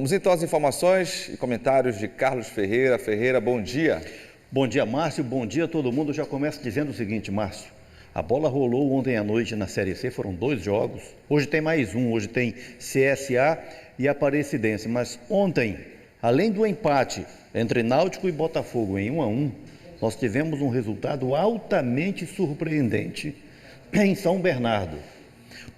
Vamos então às informações e comentários de Carlos Ferreira. Ferreira, bom dia. Bom dia, Márcio. Bom dia a todo mundo. Já começo dizendo o seguinte, Márcio. A bola rolou ontem à noite na Série C, foram 2 jogos. Hoje tem mais um, hoje tem CSA e Aparecidense. Mas ontem, além do empate entre Náutico e Botafogo em 1-1, nós tivemos um resultado altamente surpreendente em São Bernardo.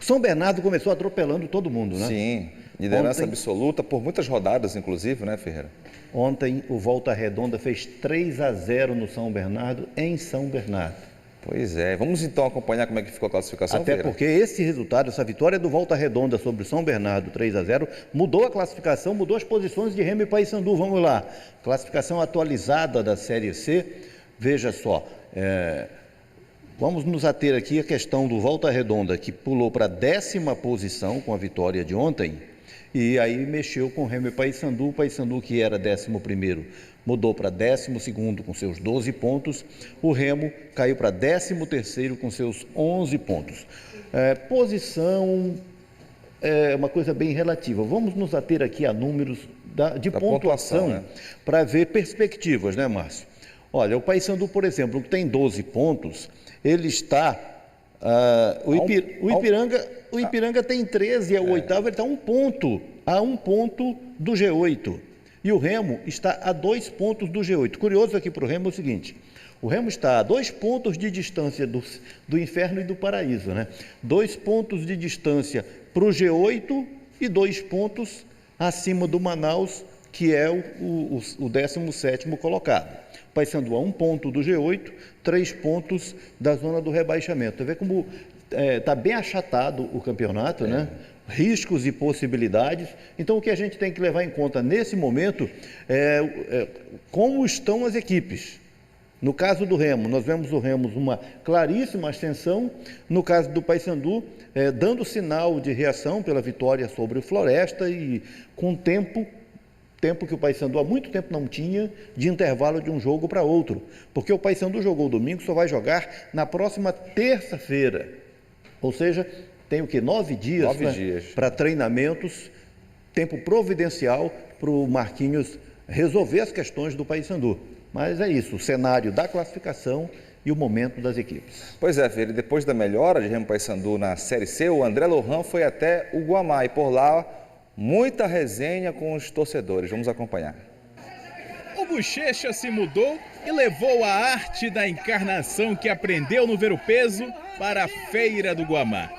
O São Bernardo começou atropelando todo mundo, né? Sim, liderança absoluta por muitas rodadas, inclusive, né, Ferreira? Ontem o Volta Redonda fez 3-0 no São Bernardo, em São Bernardo. Pois é, vamos então acompanhar como é que ficou a classificação, Até Ferreira? porque esse resultado, essa vitória do Volta Redonda sobre o São Bernardo, 3-0, mudou a classificação, mudou as posições de Remo e Paysandu. Vamos lá, classificação atualizada da Série C, veja só, vamos nos ater aqui à questão do Volta Redonda, que pulou para a 10ª posição com a vitória de ontem, e aí mexeu com o Remo e Paysandu. O Paysandu, que era 11º, mudou para 12º com seus 12 pontos. O Remo caiu para 13º com seus 11 pontos. Posição é uma coisa bem relativa. Vamos nos ater aqui a números de pontuação, né? Para ver perspectivas, né, Márcio? Olha, o Paysandu, por exemplo, que tem 12 pontos, ele está... O Ipiranga tem 13, é o oitavo, ele está a um ponto do G8. E o Remo está a 2 pontos do G8. Curioso aqui para o Remo é o seguinte: o Remo está a 2 pontos de distância do inferno e do paraíso, né? 2 pontos de distância para o G8 e 2 pontos acima do Manaus, que é o 17º colocado. Paysandu a 1 ponto do G8, 3 pontos da zona do rebaixamento. Você vê como está bem achatado o campeonato, né? Riscos e possibilidades. Então, o que a gente tem que levar em conta nesse momento é como estão as equipes. No caso do Remo, nós vemos o Remo uma claríssima ascensão. No caso do Paysandu, dando sinal de reação pela vitória sobre o Floresta e com tempo que o Paysandu há muito tempo não tinha, de intervalo de um jogo para outro. Porque o Paysandu jogou domingo, só vai jogar na próxima terça-feira. Ou seja, tem o quê? 9 dias para treinamentos, tempo providencial para o Marquinhos resolver as questões do Paysandu. Mas é isso, o cenário da classificação e o momento das equipes. Pois é, Ferreira, depois da melhora de Remo Paysandu na Série C, o André Lohan foi até o Guamá e por lá muita resenha com os torcedores. Vamos acompanhar. O Bochecha se mudou e levou a arte da encarnação que aprendeu no Ver-o-Peso para a Feira do Guamá.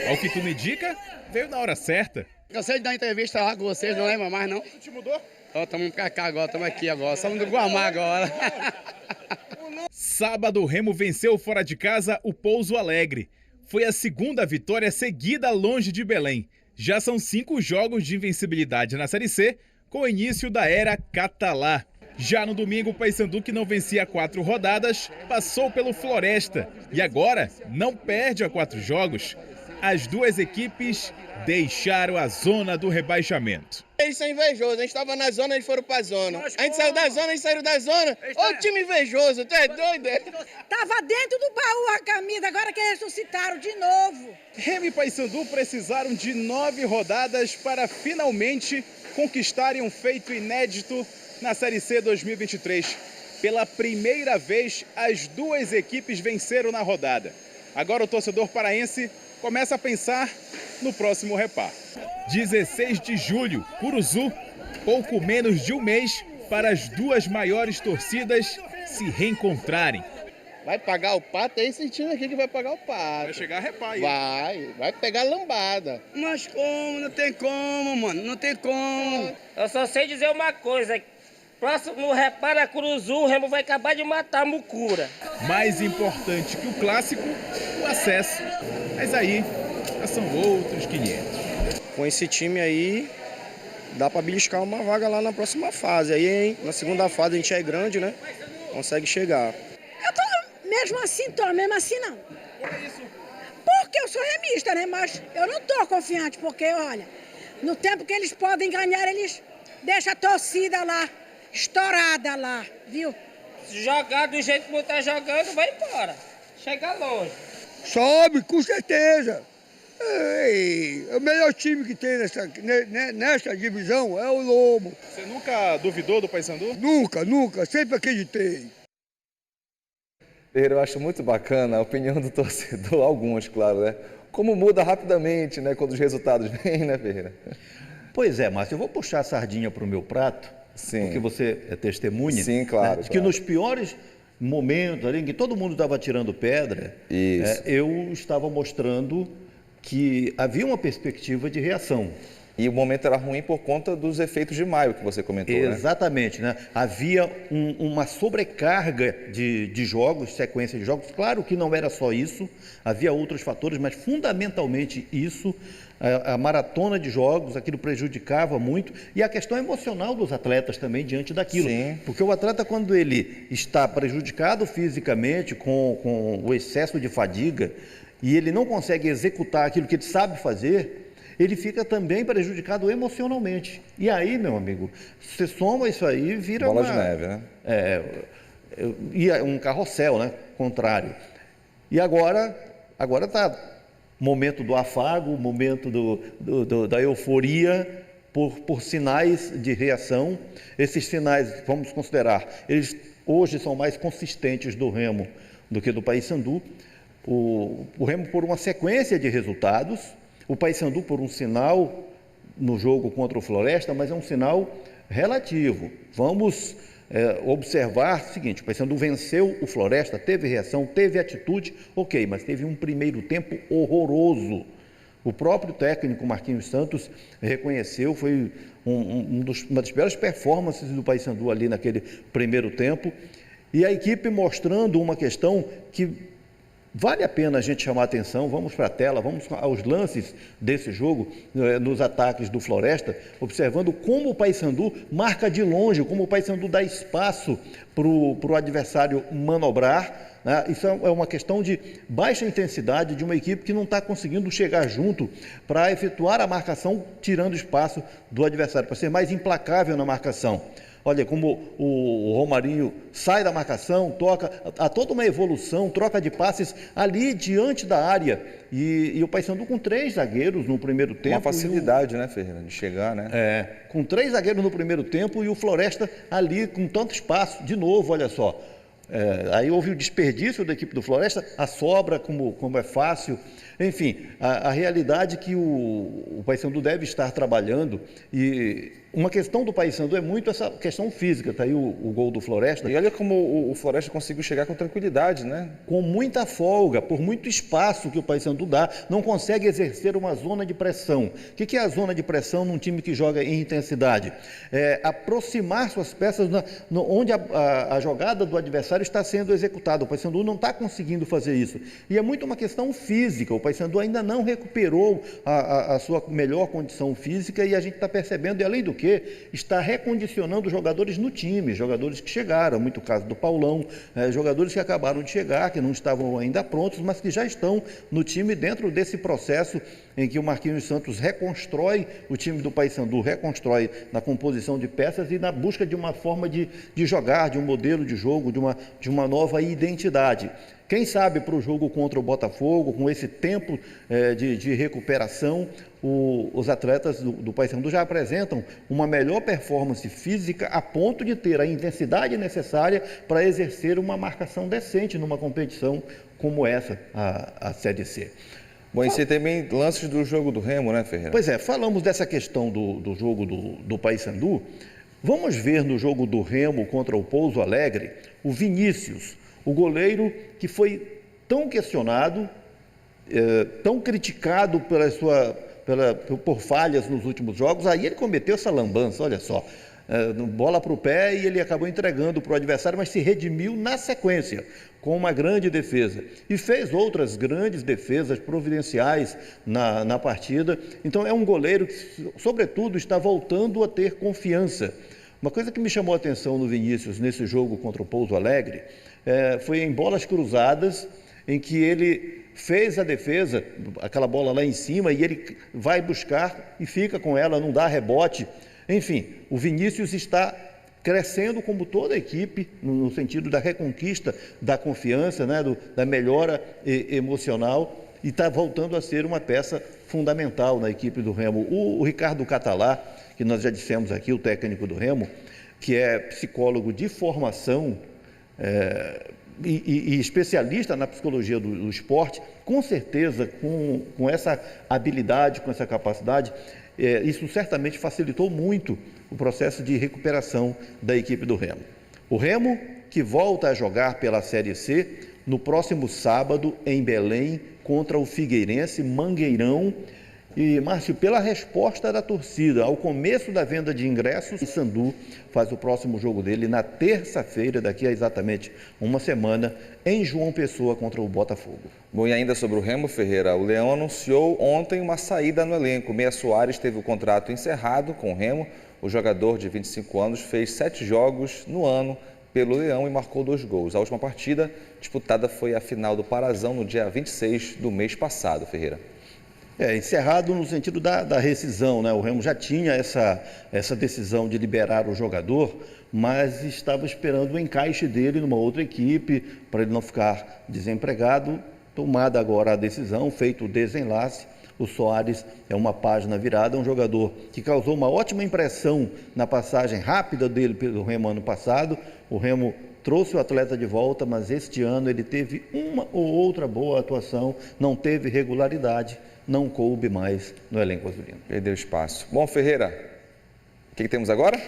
Ao que tudo indica, veio na hora certa. Cansei de dar entrevista lá com vocês, não lembra mais não? Te mudou? Estamos pra cá agora, estamos aqui agora, somos do Guamá agora. Sábado, o Remo venceu fora de casa o Pouso Alegre. Foi a 2ª vitória seguida longe de Belém. Já são 5 jogos de invencibilidade na Série C, com o início da era Catalá. Já no domingo, o Paysandu, que não vencia há 4 rodadas, passou pelo Floresta e agora não perde há 4 jogos. As 2 equipes deixaram a zona do rebaixamento. Eles são invejosos, a gente estava na zona, eles foram pra zona. A gente saiu da zona, eles saíram da zona. Ô time invejoso, tu é doido? Tava dentro do baú a camisa, agora que ressuscitaram de novo. Remo e Paysandu precisaram de 9 rodadas para finalmente conquistarem um feito inédito na Série C 2023. Pela primeira vez, as 2 equipes venceram na rodada. Agora o torcedor paraense começa a pensar no próximo repar. 16 de julho, Curuzu, pouco menos de um mês para as 2 maiores torcidas se reencontrarem. Vai pagar o pato, é esse time aqui que vai pagar o pato. Vai chegar a repar aí. Vai pegar lambada. Mas como? Não tem como, mano, não tem como. Eu só sei dizer uma coisa, próximo no repara Curuzu, o Remo vai acabar de matar a Mucura. Mais importante que o clássico, o acesso. Mas aí, já são outros 500. Com esse time aí, dá para beliscar uma vaga lá na próxima fase. Aí, hein, na segunda fase a gente é grande, né? Consegue chegar. Eu tô mesmo assim não. Porque eu sou remista, né? Mas eu não tô confiante, porque, olha, no tempo que eles podem ganhar, eles deixam a torcida lá, estourada lá, viu? Se jogar do jeito que você tá jogando, vai embora. Chega longe. Sobe, com certeza. O melhor time que tem nessa divisão é o Lobo. Você nunca duvidou do Paysandu? Nunca, sempre acreditei. Ferreira, eu acho muito bacana a opinião do torcedor, alguns, claro, né? Como muda rapidamente, né, quando os resultados vêm, né, Ferreira? Pois é, Márcio, eu vou puxar a sardinha para o meu prato, Sim. porque você é testemunha. Sim, claro. Que nos piores momentos ali, em que todo mundo estava tirando pedra, eu estava mostrando que havia uma perspectiva de reação. E o momento era ruim por conta dos efeitos de maio que você comentou, Exatamente, né? Havia uma sobrecarga de jogos, sequência de jogos. Claro que não era só isso, havia outros fatores, mas fundamentalmente isso, a maratona de jogos, aquilo prejudicava muito. E a questão emocional dos atletas também diante daquilo. Sim. Porque o atleta, quando ele está prejudicado fisicamente, com o excesso de fadiga, e ele não consegue executar aquilo que ele sabe fazer, ele fica também prejudicado emocionalmente. E aí, meu amigo, você soma isso aí e vira bola de neve, né? E um carrossel, né? Contrário. E agora está momento do afago, momento da euforia por sinais de reação. Esses sinais, vamos considerar, eles hoje são mais consistentes do Remo do que do Paysandu. O Remo por uma sequência de resultados, o Paysandu por um sinal no jogo contra o Floresta, mas é um sinal relativo. Vamos observar o seguinte: o Paysandu venceu o Floresta, teve reação, teve atitude, ok, mas teve um primeiro tempo horroroso. O próprio técnico Marquinhos Santos reconheceu, foi uma das piores performances do Paysandu ali naquele primeiro tempo, e a equipe mostrando uma questão que vale a pena a gente chamar a atenção. Vamos para a tela, vamos aos lances desse jogo, nos ataques do Floresta, observando como o Paysandu marca de longe, como o Paysandu dá espaço para o adversário manobrar, né? Isso é uma questão de baixa intensidade de uma equipe que não está conseguindo chegar junto para efetuar a marcação, tirando espaço do adversário, para ser mais implacável na marcação. Olha como o Romarinho sai da marcação, toca, há toda uma evolução, troca de passes ali diante da área. E o Paysandu com 3 zagueiros no primeiro tempo. Uma facilidade, né, Ferreira, de chegar, né? Com 3 zagueiros no primeiro tempo e o Floresta ali com tanto espaço. De novo, olha só. Aí houve o desperdício da equipe do Floresta, a sobra, como é fácil. Enfim, a realidade que o Paysandu deve estar trabalhando, e uma questão do Paysandu é muito essa questão física. Está aí o gol do Floresta. E olha como o Floresta conseguiu chegar com tranquilidade, né? Com muita folga, por muito espaço que o Paysandu dá, não consegue exercer uma zona de pressão. O que é a zona de pressão num time que joga em intensidade? Aproximar suas peças onde a jogada do adversário está sendo executada. O Paysandu não está conseguindo fazer isso. E é muito uma questão física. O Paysandu ainda não recuperou a sua melhor condição física, e a gente está percebendo, e além do que, está recondicionando jogadores no time, jogadores que chegaram, muito caso do Paulão, jogadores que acabaram de chegar, que não estavam ainda prontos, mas que já estão no time dentro desse processo em que o Marquinhos Santos reconstrói o time do Paysandu, reconstrói na composição de peças e na busca de uma forma de jogar, de um modelo de jogo, de uma nova identidade. Quem sabe para o jogo contra o Botafogo, com esse tempo de recuperação, os atletas do Paysandu já apresentam uma melhor performance física a ponto de ter a intensidade necessária para exercer uma marcação decente numa competição como essa, a Série C. Bom, e você também lances do jogo do Remo, né, Ferreira? Pois é, falamos dessa questão do jogo do Paysandu. Vamos ver no jogo do Remo contra o Pouso Alegre o Vinícius, o goleiro que foi tão questionado, tão criticado por falhas nos últimos jogos. Aí ele cometeu essa lambança, olha só, bola para o pé, e ele acabou entregando para o adversário, mas se redimiu na sequência, com uma grande defesa. E fez outras grandes defesas providenciais na partida. Então é um goleiro que, sobretudo, está voltando a ter confiança. Uma coisa que me chamou a atenção no Vinícius, nesse jogo contra o Pouso Alegre, foi em bolas cruzadas, em que ele fez a defesa, aquela bola lá em cima, e ele vai buscar e fica com ela, não dá rebote. Enfim, o Vinícius está crescendo como toda a equipe, no sentido da reconquista da confiança, né, da melhora emocional, e está voltando a ser uma peça fundamental na equipe do Remo. O Ricardo Catalá, que nós já dissemos aqui, o técnico do Remo, que é psicólogo de formação e especialista na psicologia do esporte, com certeza, com essa habilidade, com essa capacidade, isso certamente facilitou muito o processo de recuperação da equipe do Remo. O Remo, que volta a jogar pela Série C no próximo sábado em Belém, contra o Figueirense, Mangueirão. E, Márcio, pela resposta da torcida ao começo da venda de ingressos, o Sandu faz o próximo jogo dele na terça-feira, daqui a exatamente uma semana, em João Pessoa contra o Botafogo. Bom, e ainda sobre o Remo, Ferreira, o Leão anunciou ontem uma saída no elenco. Meia Soares teve o contrato encerrado com o Remo. O jogador de 25 anos fez 7 jogos no ano pelo Leão e marcou 2 gols. A última partida disputada foi a final do Parazão no dia 26 do mês passado, Ferreira. Encerrado no sentido da rescisão, né? O Remo já tinha essa decisão de liberar o jogador, mas estava esperando o encaixe dele numa outra equipe, para ele não ficar desempregado. Tomada agora a decisão, feito o desenlace, o Soares é uma página virada, um jogador que causou uma ótima impressão na passagem rápida dele pelo Remo ano passado. O Remo trouxe o atleta de volta, mas este ano ele teve uma ou outra boa atuação, não teve regularidade, não coube mais no elenco azulino. Perdeu espaço. Bom, Ferreira, o que temos agora?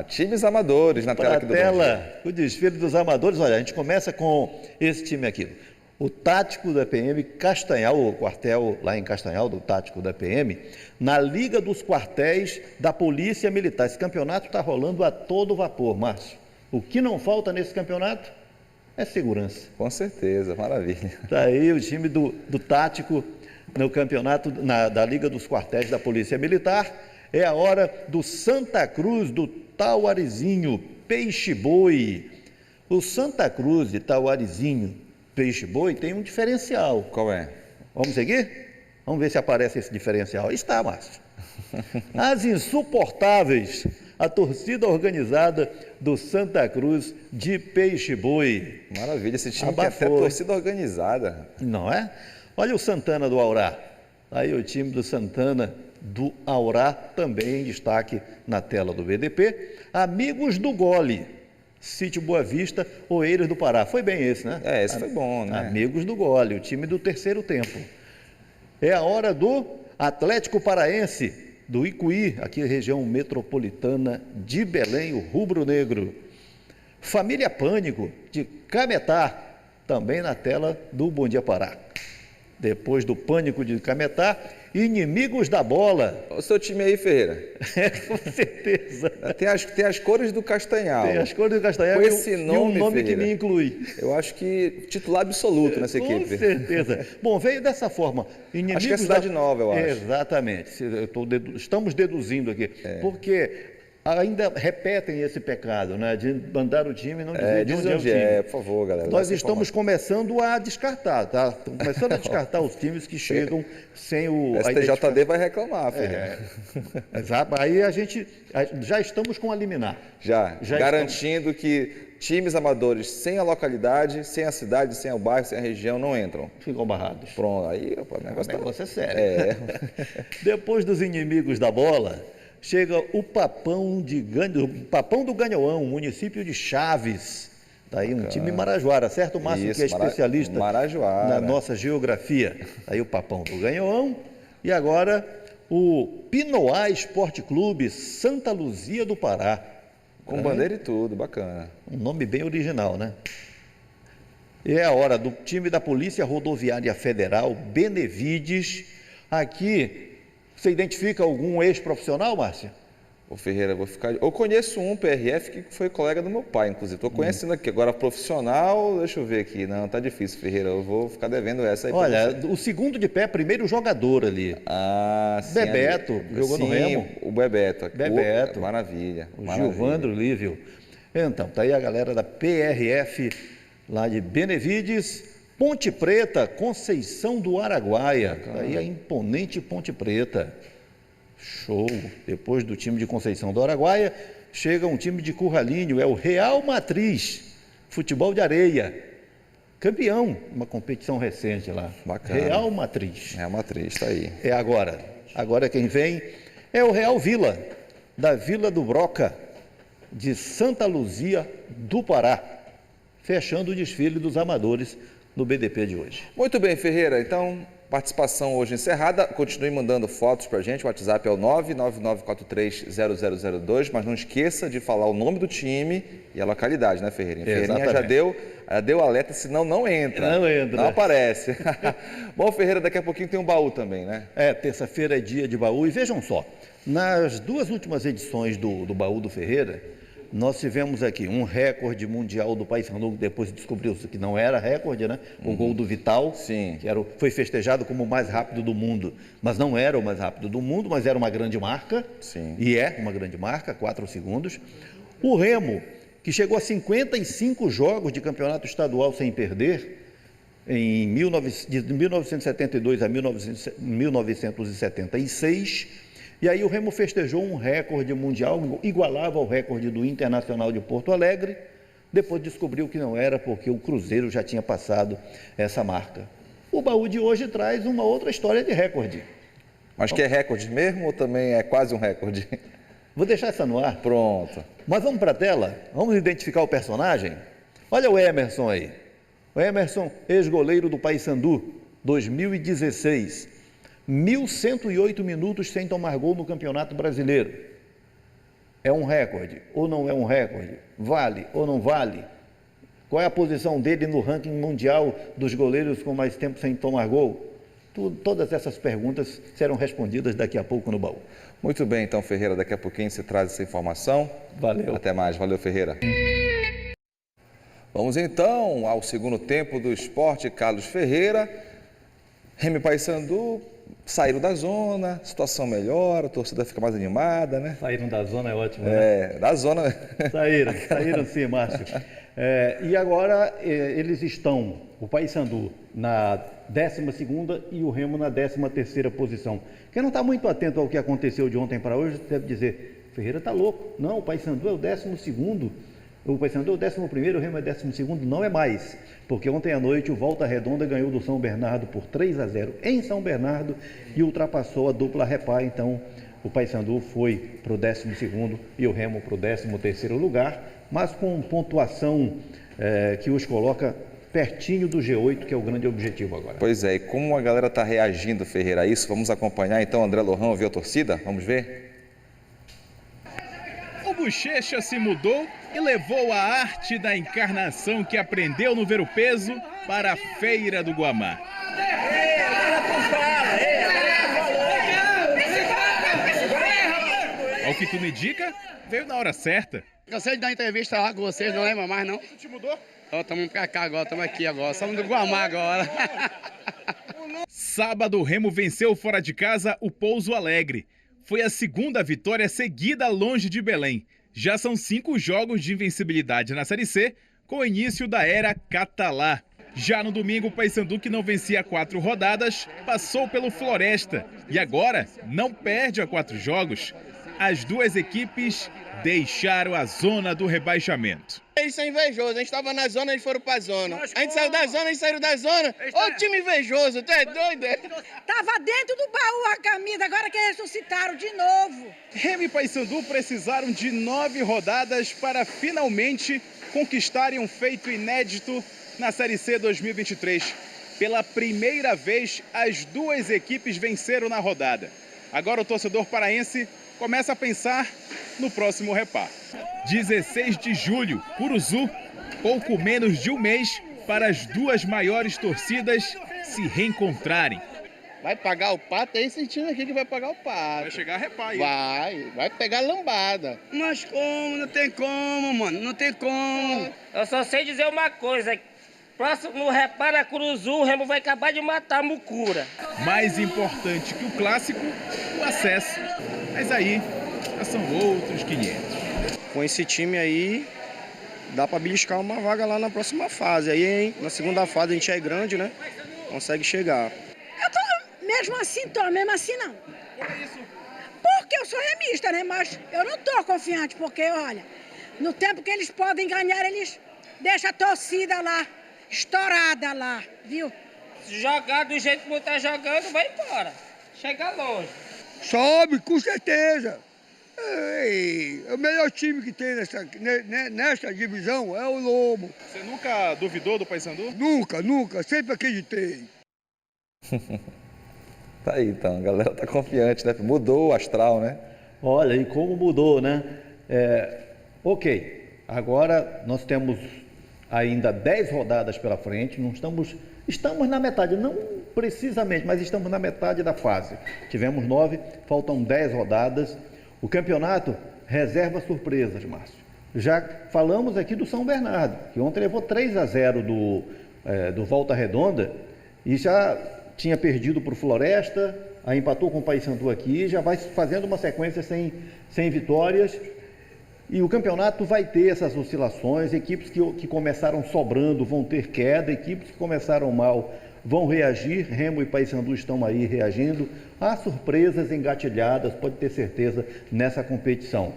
Times amadores na tela aqui do o desfile dos amadores. Olha, a gente começa com esse time aqui. O Tático da PM Castanhal, o quartel lá em Castanhal, do Tático da PM, na Liga dos Quartéis da Polícia Militar. Esse campeonato está rolando a todo vapor, Márcio. O que não falta nesse campeonato é segurança. Com certeza, maravilha. Está aí o time do Tático no campeonato da Liga dos Quartéis da Polícia Militar. É a hora do Santa Cruz, do Tauarizinho, Peixe-Boi. O Santa Cruz de Tauarizinho, Peixe-Boi tem um diferencial. Qual é? Vamos seguir? Vamos ver se aparece esse diferencial. Está, Márcio. As insuportáveis, a torcida organizada do Santa Cruz de Peixe-Boi. Maravilha, esse time tem até torcida organizada. Não é? Olha o Santana do Aurá. Aí o time do Santana do Aurá também em destaque na tela do BDP. Amigos do Gole. Sítio Boa Vista, Oeiras do Pará. Foi bem esse, né? Esse foi bom, né? Amigos do Gole, o time do terceiro tempo. É a hora do Atlético Paraense, do Icuí, aqui região metropolitana de Belém, o rubro-negro. Família Pânico, de Cametá, também na tela do Bom Dia Pará. Depois do Pânico de Cametá, Inimigos da Bola. O seu time aí, Ferreira. Com certeza. Tem as cores do Castanhal. Tem as cores do Castanhal. Com esse nome, e um nome Ferreira, que me inclui. Eu acho que titular absoluto nessa equipe. Com certeza. Bom, veio dessa forma. Inimigos acho que é Cidade Nova, eu acho. Exatamente. Estamos deduzindo aqui. Porque ainda repetem esse pecado, né? De mandar o time e não dizer de onde é o time. Por favor, galera. Nós estamos começando a descartar, tá? Estamos começando a descartar os times que chegam sem o... STJD vai reclamar, Ferreira. Exato. Aí a gente já estamos com a liminar. Já garantindo que times amadores sem a localidade, sem a cidade, sem o bairro, sem a região não entram. Ficam barrados. Pronto, aí o negócio é sério. Depois dos Inimigos da Bola, chega o Papão do Ganhoão, município de Chaves. Daí um time marajoara, certo, Márcio, que é especialista na nossa geografia. Aí o Papão do Ganhoão. E agora o Pinoá Esporte Clube, Santa Luzia do Pará. Com bandeira e tudo, bacana. Um nome bem original, né? E é a hora do time da Polícia Rodoviária Federal, Benevides. Aqui, você identifica algum ex-profissional, Márcia? Ô Ferreira, vou ficar... Eu conheço um PRF que foi colega do meu pai, inclusive. Estou conhecendo aqui. Agora, profissional, deixa eu ver aqui. Não, tá difícil, Ferreira. Eu vou ficar devendo essa aí. Olha, o segundo de pé, primeiro jogador ali. Sim. Bebeto, jogou no Remo. O Bebeto. Bebeto. Maravilha. O Gilvandro Lívio. Então, tá aí a galera da PRF, lá de Benevides. Ponte Preta, Conceição do Araguaia. Tá aí a imponente Ponte Preta. Show! Depois do time de Conceição do Araguaia, chega um time de Curralinho, é o Real Matriz, futebol de areia. Campeão, uma competição recente lá. Bacana. Real Matriz. Real Matriz, está aí. É agora. Agora quem vem é o Real Vila, da Vila do Broca, de Santa Luzia do Pará, fechando o desfile dos amadores no BDP de hoje. Muito bem, Ferreira. Então, participação hoje encerrada. Continue mandando fotos para a gente. O WhatsApp é o 999430002. Mas não esqueça de falar o nome do time e a localidade, né, Ferreirinha? Ferreirinha já deu alerta, senão não entra. Não entra. Não aparece. Bom, Ferreira, daqui a pouquinho tem um baú também, né? Terça-feira é dia de baú. E vejam só, nas duas últimas edições do baú do Ferreira, nós tivemos aqui um recorde mundial do Paysandu, que depois descobriu-se que não era recorde, né? O gol do Vital, sim, que foi festejado como o mais rápido do mundo, mas não era o mais rápido do mundo, mas era uma grande marca, sim, e é uma grande marca, 4 segundos. O Remo, que chegou a 55 jogos de campeonato estadual sem perder, de 1972 a 1976, e aí o Remo festejou um recorde mundial, igualava ao recorde do Internacional de Porto Alegre, depois descobriu que não era, porque o Cruzeiro já tinha passado essa marca. O baú de hoje traz uma outra história de recorde. Mas que é recorde mesmo ou também é quase um recorde? Vou deixar essa no ar. Pronto. Mas vamos para a tela? Vamos identificar o personagem? Olha o Emerson aí. O Emerson, ex-goleiro do Paysandu, 2016. 1.108 minutos sem tomar gol no Campeonato Brasileiro. É um recorde ou não é um recorde? Vale ou não vale? Qual é a posição dele no ranking mundial dos goleiros com mais tempo sem tomar gol? Todas essas perguntas serão respondidas daqui a pouco no baú. Muito bem, então, Ferreira, daqui a pouquinho você traz essa informação. Valeu. Até mais. Valeu, Ferreira. Vamos então ao segundo tempo do Esporte Carlos Ferreira. Remo e Paysandu saíram da zona, situação melhora, a torcida fica mais animada, né? Saíram da zona é ótimo, né? Da zona. Saíram sim, Márcio. E agora eles estão, o Paysandu na 12ª e o Remo na 13ª posição. Quem não está muito atento ao que aconteceu de ontem para hoje deve dizer, Ferreira está louco. Não, o Paysandu é o 12º. O Paysandu é o 11º, o Remo é 12º, não é mais, porque ontem à noite o Volta Redonda ganhou do São Bernardo por 3-0 em São Bernardo e ultrapassou a dupla Repá, então o Paysandu foi para o 12º e o Remo para o 13º lugar, mas com pontuação que os coloca pertinho do G8, que é o grande objetivo agora. Pois é, e como a galera está reagindo, Ferreira, a isso, vamos acompanhar então, André Lohan, ouvir a torcida? Vamos ver? O Bochecha se mudou e levou a arte da encarnação que aprendeu no Ver o Peso para a Feira do Guamá. Ao que tudo indica, veio na hora certa. Cansei de dar entrevista lá com vocês, não lembra mais não? Tu te mudou? Estamos pra cá agora, estamos aqui agora, somos do Guamá agora. Sábado, o Remo venceu fora de casa o Pouso Alegre. Foi a segunda vitória seguida longe de Belém. Já são 5 jogos de invencibilidade na Série C, com o início da era Catalá. Já no domingo, o Paysandu, que não vencia 4 rodadas, passou pelo Floresta. E agora não perde a 4 jogos. As duas equipes deixaram a zona do rebaixamento. Eles são invejosos, a gente estava na zona, eles foram pra zona. A gente saiu da zona, eles saíram da zona. Ô time invejoso, tu é doido? Tava dentro do baú a camisa, agora que ressuscitaram de novo. Remo e Paysandu precisaram de 9 rodadas para finalmente conquistarem um feito inédito na Série C 2023. Pela primeira vez, as duas equipes venceram na rodada. Agora o torcedor paraense começa a pensar no próximo Repá. 16 de julho, Curuzu, pouco menos de um mês para as duas maiores torcidas se reencontrarem. Vai pagar o pato, é esse time aqui que vai pagar o pato. Vai chegar a Repá aí. Vai pegar lambada. Mas como? Não tem como, mano, não tem como. Eu só sei dizer uma coisa. Próximo no Repá na Curuzu, o Remo vai acabar de matar a Mucura. Mais importante que o clássico, o acesso. Mas aí, já são outros 500. Com esse time aí, dá para beliscar uma vaga lá na próxima fase. Aí, hein, na segunda fase a gente é grande, né? Consegue chegar. Eu tô mesmo assim não. Por isso. Porque Porque eu sou remista, né? Mas eu não tô confiante, porque, olha, no tempo que eles podem ganhar, eles deixam a torcida lá, estourada lá, viu? Se jogar do jeito que tá jogando, vai embora. Chega longe. Sobe, com certeza. Ei, o melhor time que tem nesta divisão é o Lobo. Você nunca duvidou do Paysandu? Nunca, sempre acreditei. Tá aí então, a galera tá confiante, né? Mudou o astral, né? Olha, e como mudou, né? Ok, agora nós temos ainda 10 rodadas pela frente, estamos na metade, não precisamente, mas estamos na metade da fase. Tivemos 9, faltam 10 rodadas. O campeonato reserva surpresas, Márcio. Já falamos aqui do São Bernardo, que ontem levou 3-0 do Volta Redonda e já tinha perdido para o Floresta, aí empatou com o Paysandu aqui, já vai fazendo uma sequência sem vitórias. E o campeonato vai ter essas oscilações, equipes que começaram sobrando vão ter queda, equipes que começaram mal vão reagir, Remo e Paysandu estão aí reagindo. Há surpresas engatilhadas, pode ter certeza, nessa competição.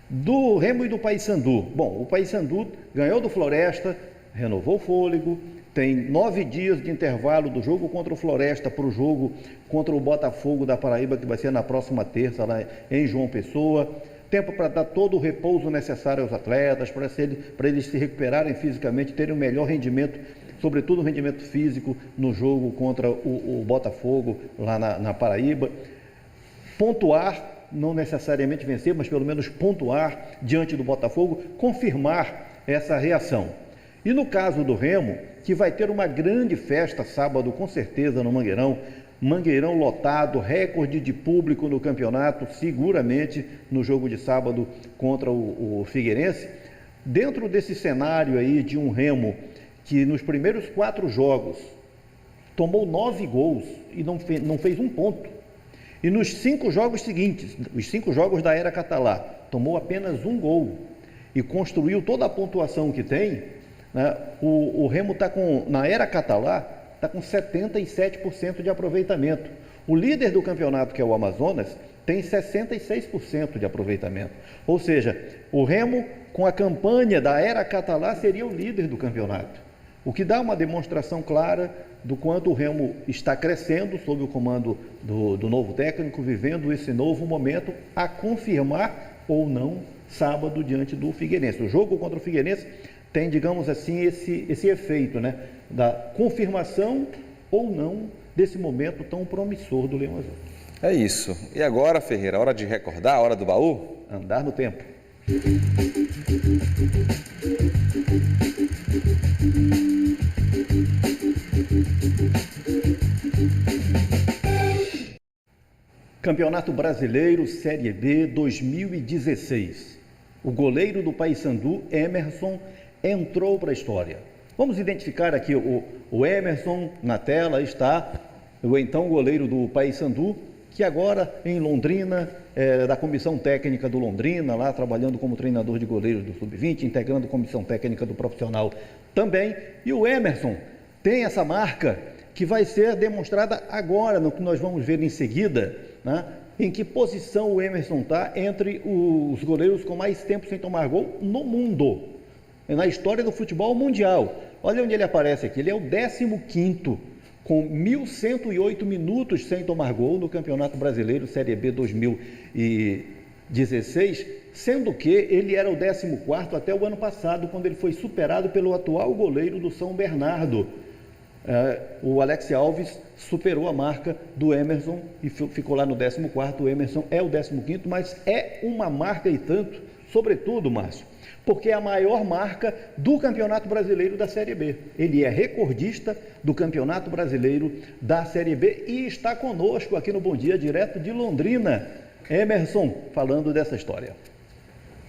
Do Remo e do Paysandu, bom, o Paysandu ganhou do Floresta, renovou o fôlego, tem 9 dias de intervalo do jogo contra o Floresta para o jogo contra o Botafogo da Paraíba, que vai ser na próxima terça lá em João Pessoa. Tempo para dar todo o repouso necessário aos atletas, para eles se recuperarem fisicamente, terem um melhor rendimento, sobretudo o rendimento físico no jogo contra o Botafogo lá na Paraíba. Pontuar, não necessariamente vencer, mas pelo menos pontuar diante do Botafogo, confirmar essa reação. E no caso do Remo, que vai ter uma grande festa sábado, com certeza, no Mangueirão lotado, recorde de público no campeonato, seguramente no jogo de sábado contra o Figueirense. Dentro desse cenário aí de um Remo que nos primeiros 4 jogos tomou 9 gols e não fez um ponto. E nos 5 jogos seguintes, os 5 jogos da era Catalá, tomou apenas 1 gol e construiu toda a pontuação que tem, né? O Remo está na era Catalá, está com 77% de aproveitamento. O líder do campeonato, que é o Amazonas, tem 66% de aproveitamento. Ou seja, o Remo, com a campanha da era Catalá, seria o líder do campeonato. O que dá uma demonstração clara do quanto o Remo está crescendo sob o comando do novo técnico, vivendo esse novo momento, a confirmar ou não sábado diante do Figueirense. O jogo contra o Figueirense tem, digamos assim, esse efeito, né, da confirmação ou não desse momento tão promissor do Leão Azul. É isso. E agora, Ferreira, hora de recordar, hora do baú? Andar no tempo. Campeonato Brasileiro Série B 2016. O goleiro do Paysandu, Emerson, entrou para a história. Vamos identificar aqui o Emerson, na tela está o então goleiro do Paysandu, que agora em Londrina, da comissão técnica do Londrina, lá trabalhando como treinador de goleiros do Sub-20, integrando a comissão técnica do profissional também. E o Emerson tem essa marca que vai ser demonstrada agora, no que nós vamos ver em seguida, né? Em que posição o Emerson está entre os goleiros com mais tempo sem tomar gol no mundo, na história do futebol mundial. Olha onde ele aparece aqui, ele é o 15º, com 1.108 minutos sem tomar gol no Campeonato Brasileiro Série B 2016, sendo que ele era o 14º até o ano passado, quando ele foi superado pelo atual goleiro do São Bernardo. O Alex Alves superou a marca do Emerson e ficou lá no 14º, o Emerson é o 15º, mas é uma marca e tanto, sobretudo, Márcio, porque é a maior marca do Campeonato Brasileiro da Série B. Ele é recordista do Campeonato Brasileiro da Série B e está conosco aqui no Bom Dia, direto de Londrina. Emerson, falando dessa história.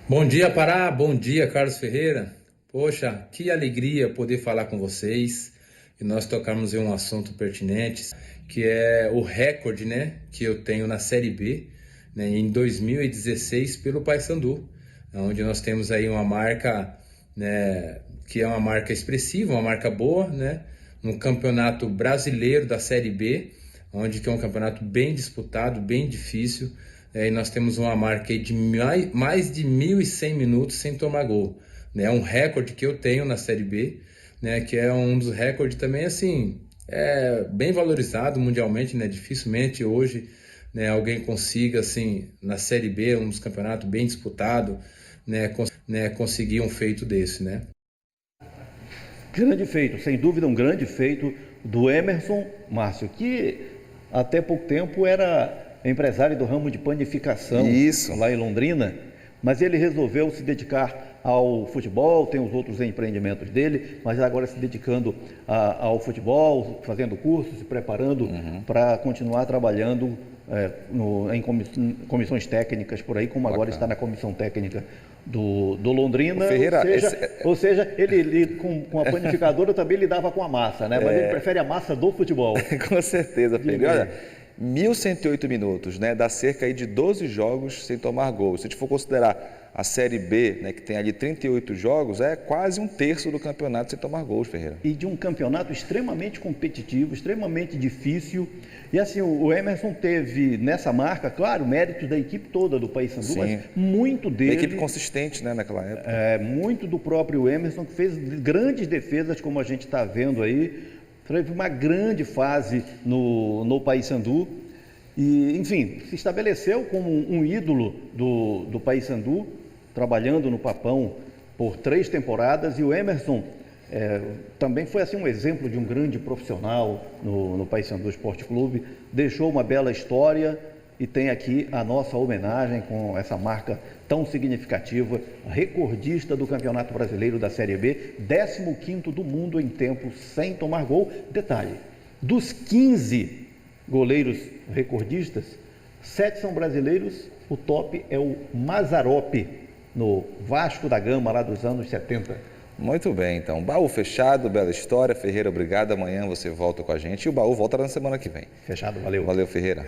Bom dia, Pará. Bom dia, Carlos Ferreira. Poxa, que alegria poder falar com vocês e nós tocarmos em um assunto pertinente, que é o recorde, né, que eu tenho na Série B, né, em 2016 pelo Paysandu, onde nós temos aí uma marca, né, que é uma marca expressiva, uma marca boa, né, no Campeonato Brasileiro da Série B, onde que é um campeonato bem disputado, bem difícil, e nós temos uma marca aí de mais de 1.100 minutos sem tomar gol. É um recorde que eu tenho na Série B, né, que é um dos recordes também, assim, bem valorizado mundialmente, né, dificilmente hoje, né, alguém consiga, assim, na Série B, um dos campeonatos bem disputado, né, conseguir um feito desse, né. Grande feito, sem dúvida um grande feito do Emerson, Márcio, que até pouco tempo era empresário do ramo de panificação. Isso. Lá em Londrina, mas ele resolveu se dedicar ao futebol, tem os outros empreendimentos dele, mas agora se dedicando ao futebol, fazendo cursos, se preparando para continuar trabalhando em comissões técnicas por aí, como Bacana. agora está na comissão técnica do Londrina. Ferreira, ou seja, ele com a panificadora também lidava com a massa, né? Mas ele prefere a massa do futebol. Com certeza, Ferreira. Olha, 1.108 minutos, né? Dá cerca aí de 12 jogos sem tomar gol. Se a gente for considerar a Série B, né, que tem ali 38 jogos, é quase um terço do campeonato sem tomar gols, Ferreira. E de um campeonato extremamente competitivo, extremamente difícil. E assim, o Emerson teve nessa marca, claro, méritos da equipe toda do Paysandu, mas muito dele... Uma equipe consistente, né, naquela época. Muito do próprio Emerson, que fez grandes defesas, como a gente está vendo aí. Teve uma grande fase no Paysandu. E, enfim, se estabeleceu como um ídolo do Paysandu, trabalhando no Papão por 3 temporadas, e o Emerson também foi assim um exemplo de um grande profissional no Paysandu Esporte Clube, deixou uma bela história e tem aqui a nossa homenagem com essa marca tão significativa, recordista do Campeonato Brasileiro da Série B, 15º do mundo em tempo sem tomar gol. Detalhe, dos 15 goleiros recordistas, 7 são brasileiros, o top é o Mazzaropi, no Vasco da Gama, lá dos anos 70. Muito bem, então. Baú fechado, bela história. Ferreira, obrigado. Amanhã você volta com a gente e o Baú volta na semana que vem. Fechado, valeu. Valeu, Ferreira.